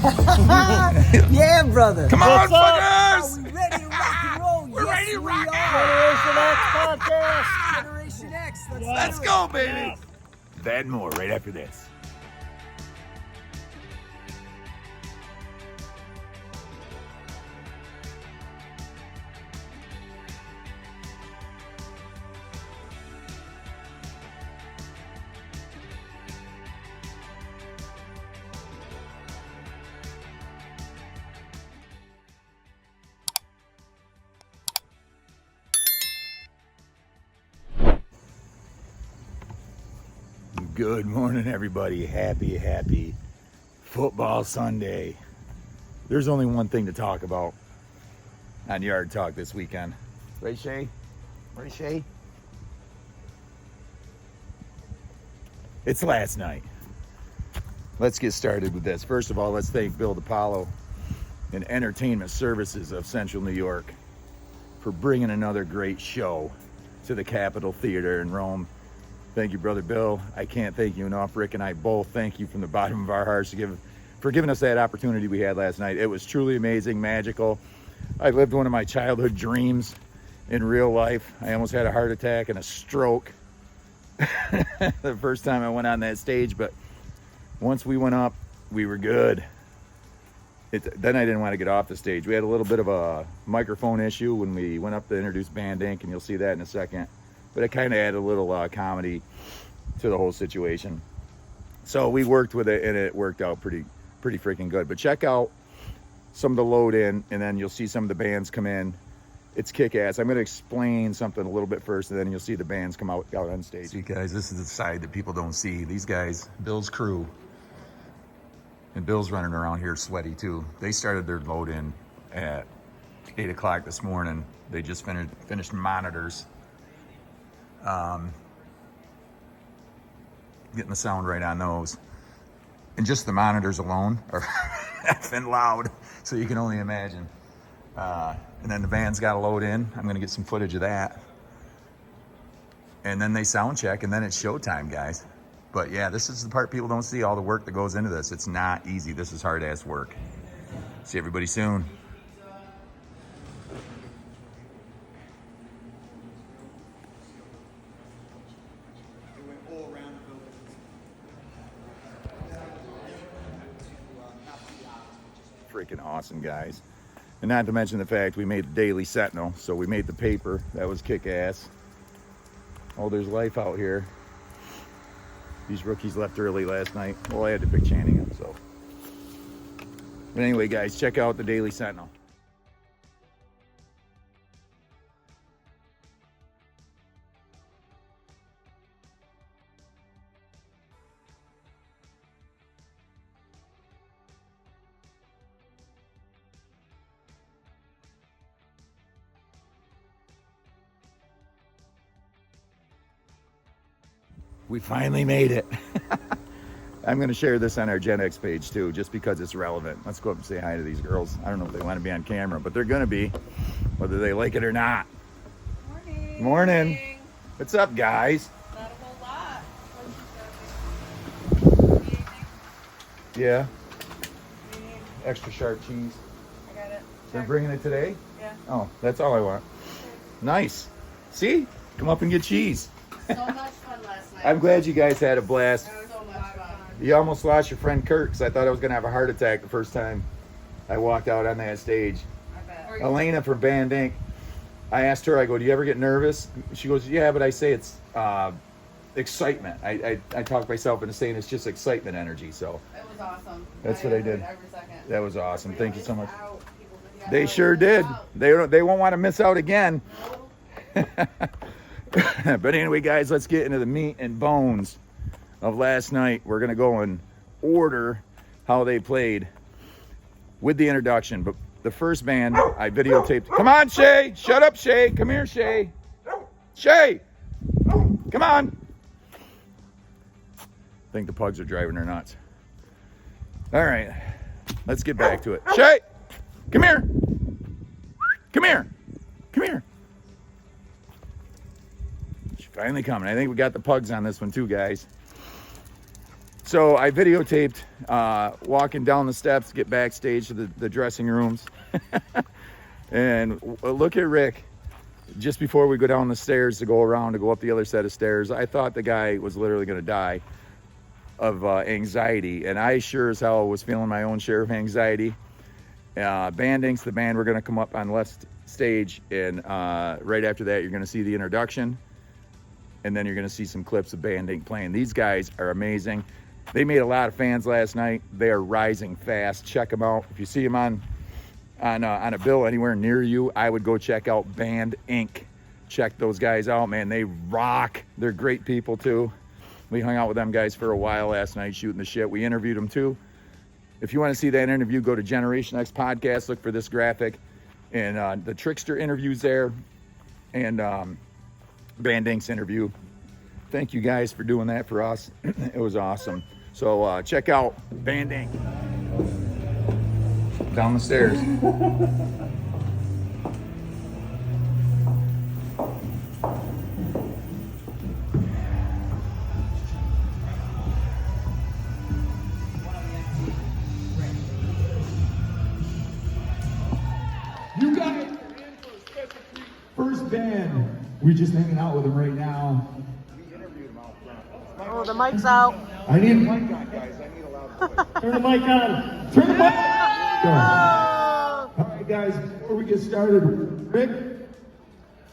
Yeah, brother. Come on, What's up? fuckers! Are we ready to rock and roll? We're Yes, ready to we rock are. and Generation X podcast. Generation X. Let's do it. go, baby. That and more right after this. Good morning, everybody. Happy football Sunday. There's only one thing to talk about on Yard Talk this weekend. Right, Shay? Right, Shay? It's last night. Let's get started with this. First of all, let's thank Bill DiPaolo and Entertainment Services of Central New York for bringing another great show to the Capitol Theater in Rome. Thank you, Brother Bill. I can't thank you enough. Rick and I both thank you from the bottom of our hearts for giving us that opportunity we had last night. It was truly amazing, magical. I lived one of my childhood dreams in real life. I almost had a heart attack and a stroke the first time I went on that stage, but once we went up, we were good. Then I didn't want to get off the stage. We had a little bit of a microphone issue when we went up to introduce Band Inc., and you'll see that in a second. But it kind of added a little comedy to the whole situation. So we worked with it, and it worked out pretty freaking good. But check out some of the load in, and then you'll see some of the bands come in. It's kick-ass. I'm going to explain something a little bit first, and then you'll see the bands come out on stage. See, guys, this is the side that people don't see. These guys, Bill's crew, and Bill's running around here sweaty too. They started their load in at 8 o'clock this morning. They just finished monitors. Getting the sound right on those, and just the monitors alone are effing loud, so you can only imagine. And then the band's got to load in. I'm going to get some footage of that, and then they sound check, and then it's showtime, guys. But yeah, this is the part people don't see, all the work that goes into this. It's not easy. This is hard ass work. See everybody soon. Freaking awesome, guys. And not to mention the fact we made the Daily Sentinel, so we made the paper. That was kick-ass. Oh, there's life out here. These rookies left early last night. Well, I had to pick Channing up, so. But anyway, guys, check out the Daily Sentinel. We finally made it. I'm going to share this on our Gen X page too, just because it's relevant. Let's go up and say hi to these girls. I don't know if they want to be on camera, but they're going to be, whether they like it or not. Morning. Morning. What's up, guys? Not a whole lot. Yeah. Extra sharp cheese. I got it. They're bringing it today? Yeah. Oh, that's all I want. Nice. See? Come up and get cheese. So much fun last night. I'm glad you guys had a blast. That was so much fun. You almost lost your friend Kurt because I thought I was going to have a heart attack the first time I walked out on that stage. I bet. Elena from Band Inc. I asked her, I go, do you ever get nervous? She goes, yeah, but I say it's excitement. I talk myself into saying it's just excitement energy. So It was awesome. That's what I did. Every second. that was awesome. Thank you so much. Out. People They sure did. They won't want to miss out again. No. But anyway, guys, let's get into the meat and bones of last night. We're going to go in order how they played with the introduction. But the first band, I videotaped. Come on, Shay. Shut up, Shay. Come here, Shay. Shay. Come on. I think the pugs are driving her nuts. All right. Let's get back to it. Shay. Come here. Come here. Come here. She's finally coming. I think we got the pugs on this one too, guys. So I videotaped walking down the steps to get backstage to the dressing rooms. And look at Rick. Just before we go down the stairs to go around to go up the other set of stairs, I thought the guy was literally going to die of anxiety. And I sure as hell was feeling my own share of anxiety. Bandinks, the band, we're going to come up on left stage. And right after that, you're going to see the introduction. And then you're going to see some clips of Bandink playing. These guys are amazing. They made a lot of fans last night. They are rising fast. Check them out. If you see them on a bill anywhere near you, I would go check out Band Inc. Check those guys out, man. They rock. They're great people too. We hung out with them guys for a while last night shooting the shit. We interviewed them too. If you want to see that interview, go to Generation X Podcast, look for this graphic, and the Trixter interview's there, and Band Inc's interview. Thank you guys for doing that for us. It was awesome. So check out Band Inc. Down the stairs. You guys are in for a special treat. First band. We're just hanging out with them right now. Oh, the mic's out. I need Mic on, guys. I need a loud voice. turn the mic on. Turn the mic on. All right, guys. Before we get started, Rick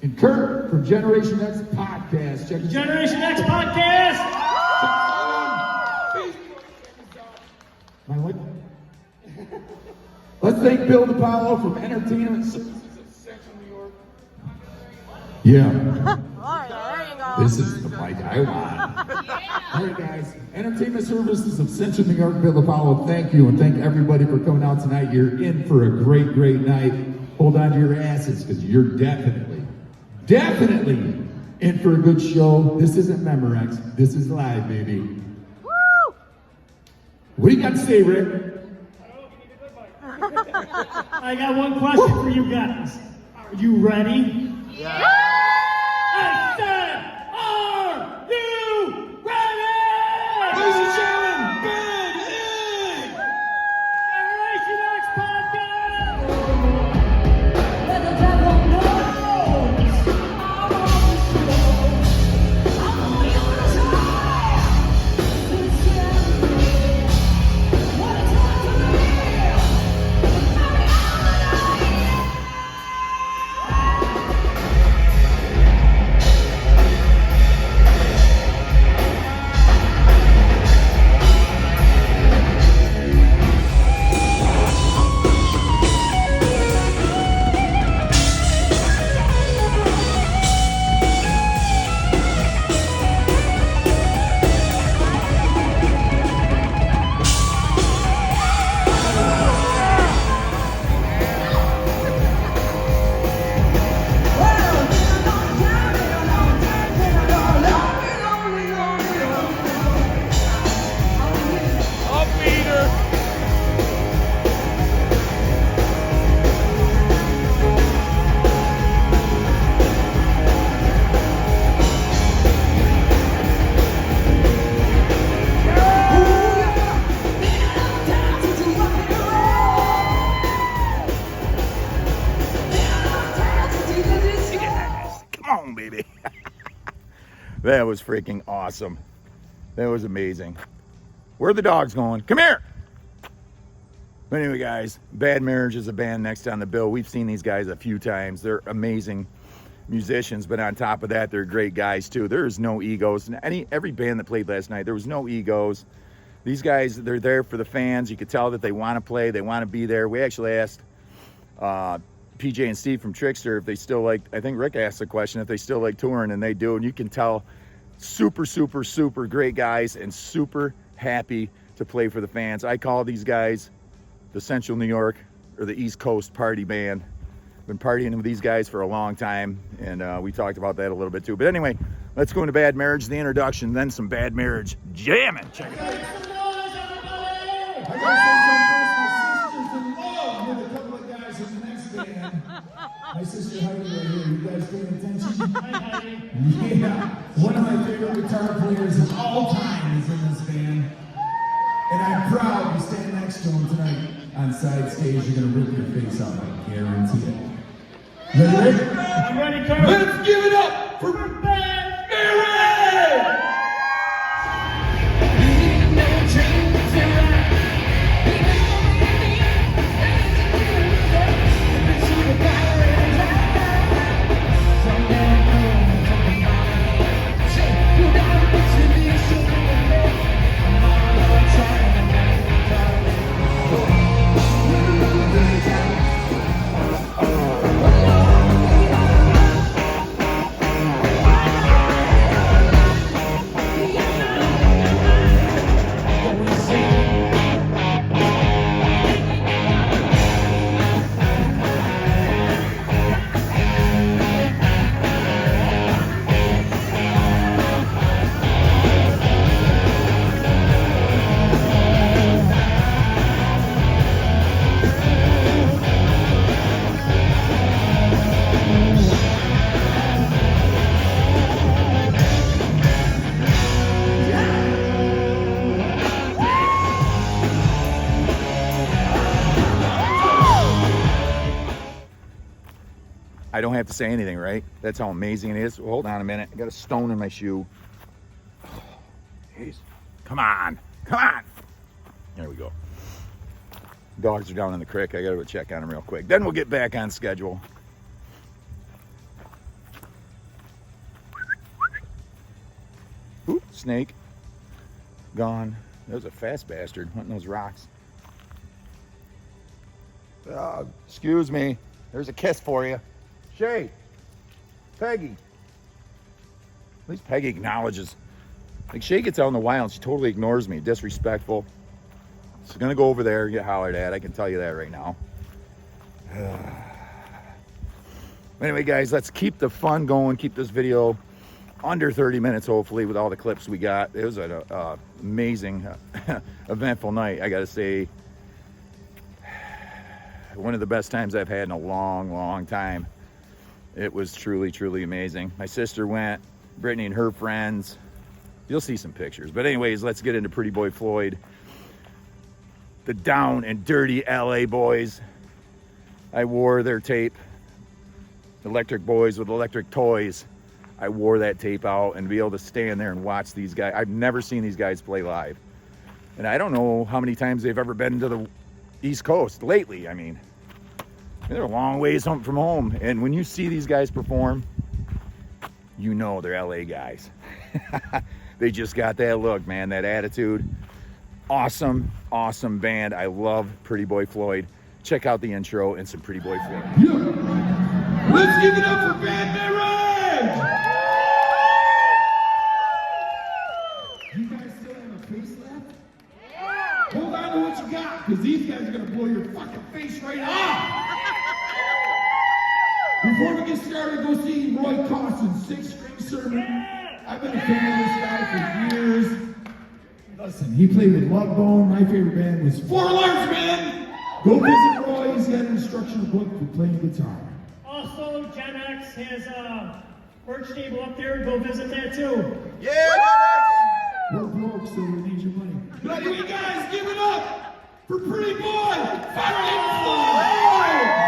and Kurt from Generation X Podcast. Check Generation X Podcast. My what? Let's thank Bill DiPaolo from Entertainment Services of Central New York. Yeah. All right, there you go. This is the mic I want. All right, guys. Entertainment Services of Central New York, Bill DiPaolo, thank you, and thank everybody for coming out tonight. You're in for a great, great night. Hold on to your asses, because you're definitely in for a good show. This isn't Memorex. This is live, baby. Woo! What do you got to say, Rick? I got one question for you guys. Are you ready? Yeah. I said, are you ready? Ladies and gentlemen, Band Inc. Generation X Podcast! Let the devil knows I want to show. I'm on your side. It's scary. What a time to live. Carry on. That was freaking awesome. That was amazing. Where are the dogs going? Come here. But anyway, guys, Bad Marriage is a band next on the bill. We've seen these guys a few times. They're amazing musicians, but on top of that, they're great guys too. There's no egos. Every band that played last night, there was no egos. These guys, they're there for the fans. You could tell that they want to play. They want to be there. We actually asked PJ and Steve from Trixter if they still like, I think Rick asked the question, if they still like touring, and they do. And you can tell super, super, super great guys and super happy to play for the fans. I call these guys the Central New York or the East Coast party band. Been partying with these guys for a long time, and we talked about that a little bit too. But anyway, let's go into Bad Marriage, the introduction, then some Bad Marriage jamming. Check it out. I gotta say something first. My sister's in love with a couple of guys in the next band. My sister Heidi right here. You guys paying attention? Hi, Heidi. Yeah. One of my favorite guitar players of all time is in this band. side stage, you're gonna rip your face off. I guarantee it. Ready, Rick? I'm ready, Kurt. Let's give it up for Bad Mary! I don't have to say anything, right? That's how amazing it is. Hold on a minute. I got a stone in my shoe. Oh, jeez. Come on. Come on. There we go. Dogs are down in the creek. I got to go check on them real quick. Then we'll get back on schedule. Oop, snake. Gone. That was a fast bastard hunting those rocks. Excuse me. There's a kiss for you. Shay. Peggy. At least Peggy acknowledges. Like, Shay gets out in the wild and she totally ignores me. Disrespectful. She's gonna go over there and get hollered at. I can tell you that right now. Anyway, guys, let's keep the fun going. Keep this video under 30 minutes, hopefully, with all the clips we got. It was an amazing, eventful night, I gotta say. One of the best times I've had in a long, long time. It was truly, truly amazing. My sister went, Brittany and her friends. You'll see some pictures. But anyways, let's get into Pretty Boy Floyd. The down and dirty LA boys. I wore their tape. Electric Boys with Electric Toys. I wore that tape out, and to be able to stand there and watch these guys. I've never seen these guys play live. And I don't know how many times they've ever been to the East Coast lately. I mean, they're a long ways home from home. And when you see these guys perform, you know they're LA guys. They just got that look, man, that attitude. Awesome, awesome band. I love Pretty Boy Floyd. Check out the intro and some Pretty Boy Floyd. Yeah. Let's give it up for Bad Marriage! You guys still have a face left? Yeah. Hold on to what you got, because these guys are going to blow your fucking face right off! Before we get started, go see Roy Costin's 6-string sermon. I've been a fan of this guy for years. Listen, he played with Lovebone. My favorite band was Four Alarms Man. Go visit Roy. He's got an instructional book for playing guitar. Also, Gen X has a merch table up there. Go visit that too. Yeah! We're broke, so we need your money. But you guys, give it up for Pretty Boy fucking Floyd!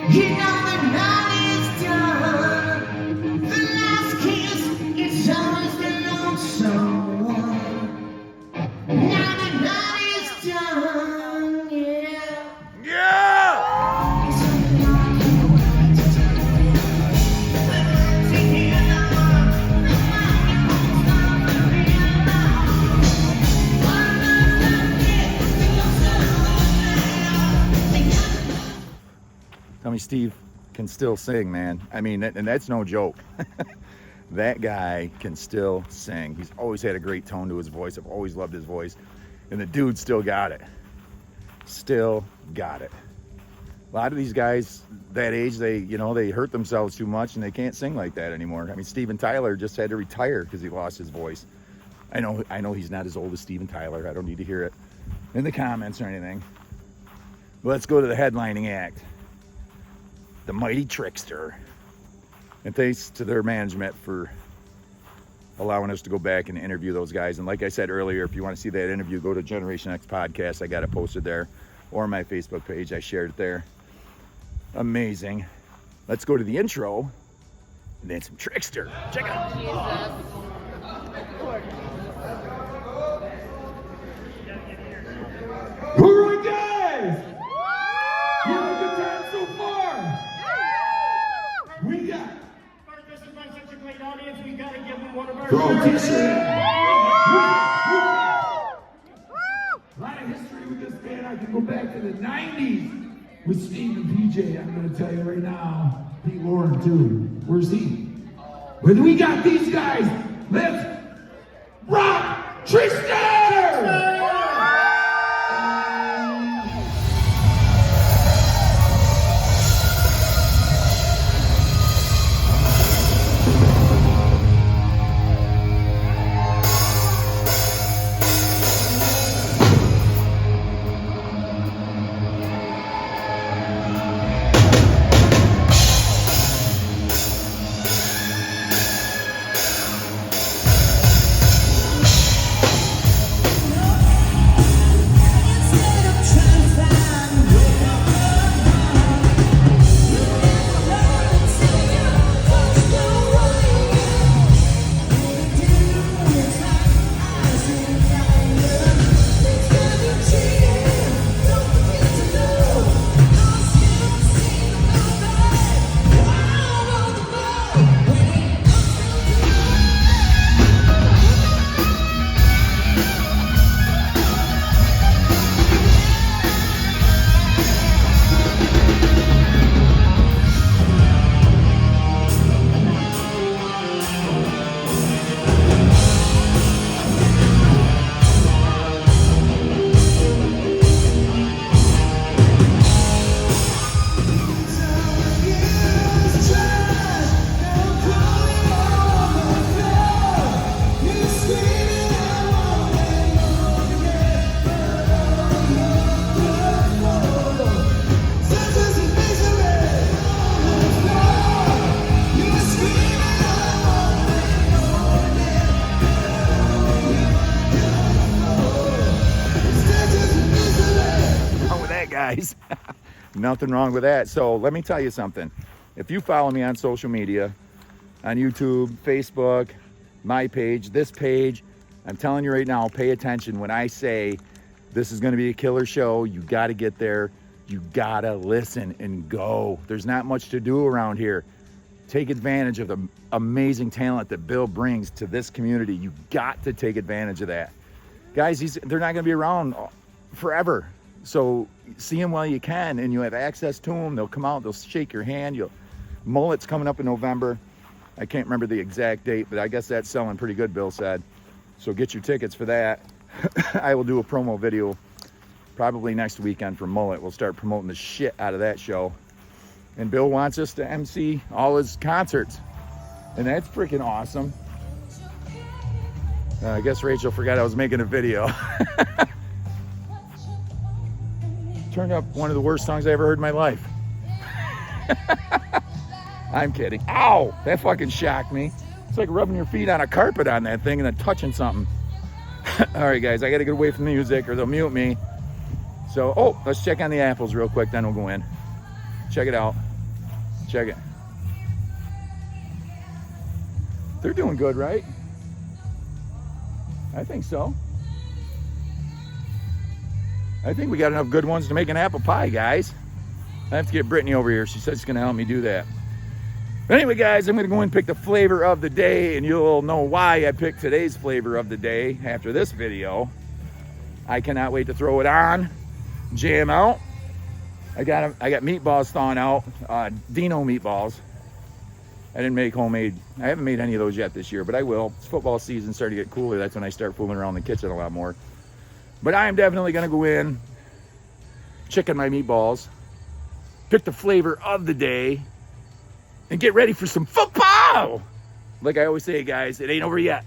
You know the night is done. The last kiss, it's over. me Steve can still sing, man. I mean, and that's no joke. That guy can still sing. He's always had a great tone to his voice. I've always loved his voice. And the dude still got it. Still got it. A lot of these guys that age, they hurt themselves too much and they can't sing like that anymore. I mean, Steven Tyler just had to retire because he lost his voice. I know he's not as old as Steven Tyler. I don't need to hear it in the comments or anything. But let's go to the headlining act. The Mighty Trixter. And thanks to their management for allowing us to go back and interview those guys. And like I said earlier, if you want to see that interview, go to Generation X Podcast. I got it posted there, or my Facebook page. I shared it there. Amazing. Let's go to the intro and then some Trixter. Check it out. All right, guys. You have a good time so far. We got. This has been such a great audience. We got to give them one of our Throw a shirts. t-shirt. A lot of history with this band. I can go back to the 90s with Steve and PJ. I'm going to tell you right now. Pete Lauren, too. Where's he? But we got these guys. Let's rock Trixter! Guys, nothing wrong with that. So let me tell you something. If you follow me on social media, on YouTube, Facebook, my page, this page, I'm telling you right now, pay attention when I say this is going to be a killer show. You got to get there. You got to listen and go. There's not much to do around here. Take advantage of the amazing talent that Bill brings to this community. You got to take advantage of that. Guys, they're not going to be around forever. So see them while you can, and you have access to them. They'll come out, they'll shake your hand. Mullet's coming up in November. I can't remember the exact date, but I guess that's selling pretty good, Bill said. So get your tickets for that. I will do a promo video probably next weekend for Mullet. We'll start promoting the shit out of that show. And Bill wants us to MC all his concerts. And that's freaking awesome. I guess Rachel forgot I was making a video. Turned up one of the worst songs I ever heard in my life. I'm kidding. Ow! That fucking shocked me. It's like rubbing your feet on a carpet on that thing and then touching something. All right, guys, I got to get away from the music or they'll mute me. So, let's check on the apples real quick, then we'll go in. Check it out. Check it. They're doing good, right? I think so. I think we got enough good ones to make an apple pie, guys. I have to get Brittany over here. She said she's going to help me do that. But anyway, guys, I'm going to go and pick the flavor of the day, and you'll know why I picked today's flavor of the day after this video. I cannot wait to throw it on, jam out, I got meatballs thawing out, Dino meatballs. I didn't make homemade. I haven't made any of those yet this year, but I will. It's football season, starting to get cooler. That's when I start fooling around the kitchen a lot more. But I am definitely gonna go in, chicken my meatballs, pick the flavor of the day, and get ready for some football. Like I always say, guys, it ain't over yet.